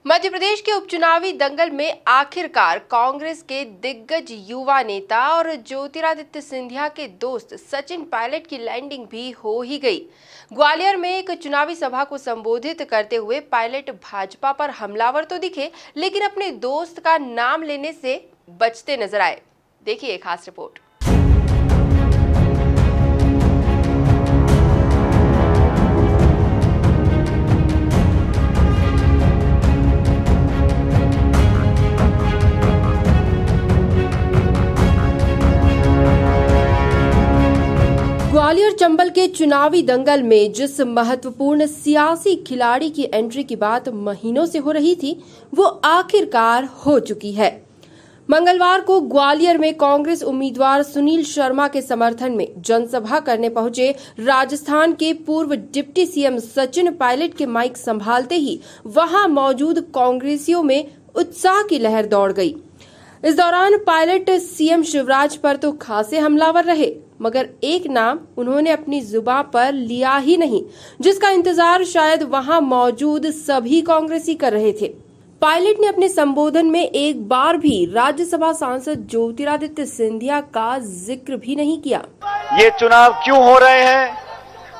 मध्य प्रदेश के उपचुनावी दंगल में आखिरकार कांग्रेस के दिग्गज युवा नेता और ज्योतिरादित्य सिंधिया के दोस्त सचिन पायलट की लैंडिंग भी हो ही गई। ग्वालियर में एक चुनावी सभा को संबोधित करते हुए पायलट भाजपा पर हमलावर तो दिखे, लेकिन अपने दोस्त का नाम लेने से बचते नजर आए। देखिए एक खास रिपोर्ट। ग्वालियर चंबल के चुनावी दंगल में जिस महत्वपूर्ण सियासी खिलाड़ी की एंट्री की बात महीनों से हो रही थी, वो आखिरकार हो चुकी है। मंगलवार को ग्वालियर में कांग्रेस उम्मीदवार सुनील शर्मा के समर्थन में जनसभा करने पहुंचे राजस्थान के पूर्व डिप्टी सीएम सचिन पायलट के माइक संभालते ही वहां मौजूद कांग्रेसियों में उत्साह की लहर दौड़ गई। इस दौरान पायलट सीएम शिवराज पर तो खासे हमलावर रहे, मगर एक नाम उन्होंने अपनी जुबान पर लिया ही नहीं, जिसका इंतजार शायद वहां मौजूद सभी कांग्रेसी कर रहे थे। पायलट ने अपने संबोधन में एक बार भी राज्यसभा सांसद ज्योतिरादित्य सिंधिया का जिक्र भी नहीं किया। ये चुनाव क्यों हो रहे हैं,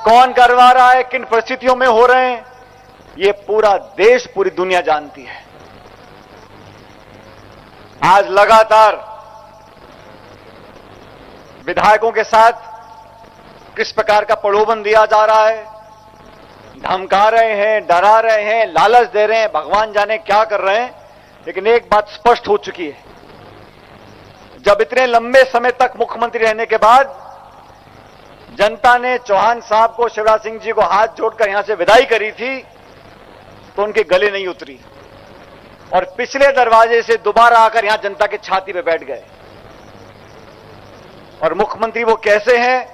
कौन करवा रहा है, किन परिस्थितियों में हो रहे हैं, ये पूरा देश, पूरी दुनिया जानती है। आज लगातार विधायकों के साथ किस प्रकार का प्रलोभन दिया जा रहा है, धमका रहे हैं, डरा रहे हैं, लालच दे रहे हैं, भगवान जाने क्या कर रहे हैं। लेकिन एक बात स्पष्ट हो चुकी है, जब इतने लंबे समय तक मुख्यमंत्री रहने के बाद जनता ने चौहान साहब को, शिवराज सिंह जी को हाथ जोड़कर यहां से विदाई करी थी, तो उनके गले नहीं उतरी और पिछले दरवाजे से दोबारा आकर यहां जनता की छाती पे बैठ गए। और मुख्यमंत्री वो कैसे हैं,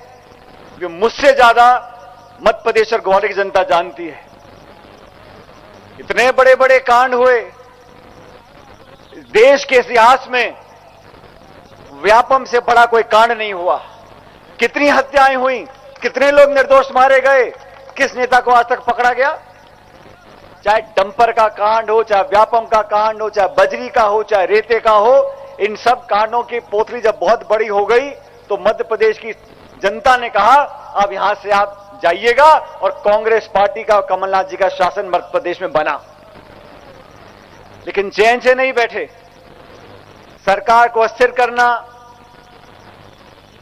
जो मुझसे ज्यादा मध्य प्रदेश और ग्वालियर की जनता जानती है। इतने बड़े बड़े कांड हुए देश के इतिहास में, व्यापम से बड़ा कोई कांड नहीं हुआ। कितनी हत्याएं हुई, कितने लोग निर्दोष मारे गए, किस नेता को आज तक पकड़ा गया? चाहे डंपर का कांड हो, चाहे व्यापम का कांड हो, चाहे बजरी का हो, चाहे रेते का हो, इन सब कांडों की पोथली जब बहुत बड़ी हो गई तो मध्य प्रदेश की जनता ने कहा अब यहां से आप जाइएगा, और कांग्रेस पार्टी का, कमलनाथ जी का शासन मध्य प्रदेश में बना। लेकिन चैन से नहीं बैठे, सरकार को अस्थिर करना,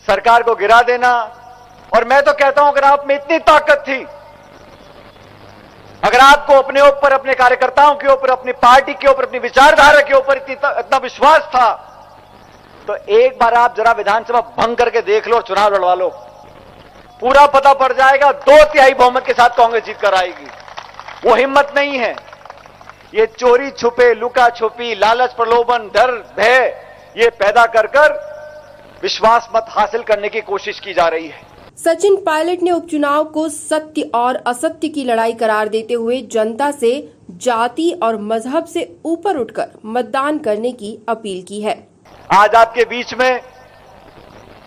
सरकार को गिरा देना। और मैं तो कहता हूं, अगर आप में इतनी ताकत थी, अगर आपको अपने ऊपर, अपने कार्यकर्ताओं के ऊपर, अपनी पार्टी के ऊपर, अपनी विचारधारा के ऊपर इतना विश्वास था, तो एक बार आप जरा विधानसभा भंग करके देख लो और चुनाव लड़वा लो, पूरा पता पड़ जाएगा। 2/3 बहुमत के साथ कांग्रेस जीत कर आएगी। वो हिम्मत नहीं है। ये चोरी छुपे, लुका छुपी, लालच, प्रलोभन, डर, भय, ये पैदा कर कर विश्वास मत हासिल करने की कोशिश की जा रही है। सचिन पायलट ने उपचुनाव को सत्य और असत्य की लड़ाई करार देते हुए जनता से जाति और मजहब से ऊपर उठकर मतदान करने की अपील की है। आज आपके बीच में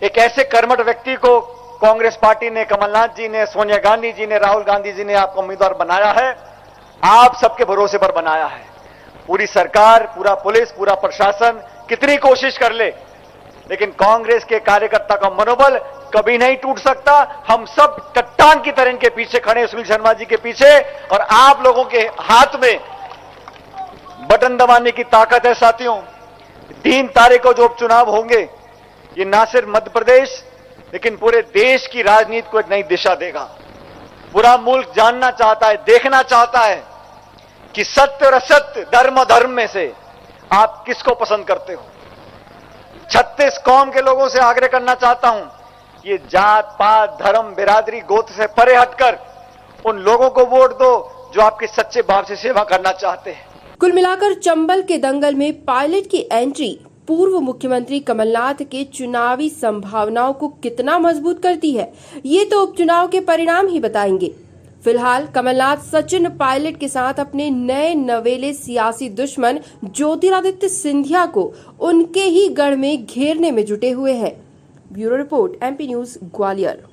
एक ऐसे कर्मठ व्यक्ति को कांग्रेस पार्टी ने, कमलनाथ जी ने, सोनिया गांधी जी ने, राहुल गांधी जी ने आपको उम्मीदवार बनाया है। आप सबके भरोसे पर बनाया है। पूरी सरकार, पूरा पुलिस, पूरा प्रशासन कितनी कोशिश कर ले, लेकिन कांग्रेस के कार्यकर्ता का मनोबल कभी नहीं टूट सकता। हम सब चट्टान की तरह इनके पीछे खड़े हैं, सुनील शर्मा जी के पीछे, और आप लोगों के हाथ में बटन दबाने की ताकत है। साथियों, 3 तारीख को जो उपचुनाव होंगे, ये ना सिर्फ मध्य प्रदेश लेकिन पूरे देश की राजनीति को एक नई दिशा देगा। पूरा मुल्क जानना चाहता है, देखना चाहता है कि सत्य और असत्य, धर्म और धर्म में से आप किसको पसंद करते हो। 36 कौम के लोगों से आग्रह करना चाहता हूं, ये जात पात, धर्म, बिरादरी, गोत्र से परे हटकर उन लोगों को वोट दो जो आपके सच्चे भाव से सेवा करना चाहते हैं। कुल मिलाकर चंबल के दंगल में पायलट की एंट्री पूर्व मुख्यमंत्री कमलनाथ के चुनावी संभावनाओं को कितना मजबूत करती है, ये तो उपचुनाव के परिणाम ही बताएंगे। फिलहाल कमलनाथ सचिन पायलट के साथ अपने नए नवेले सियासी दुश्मन ज्योतिरादित्य सिंधिया को उनके ही गढ़ में घेरने में जुटे हुए हैं। Bureau report, MP news, Gwalior.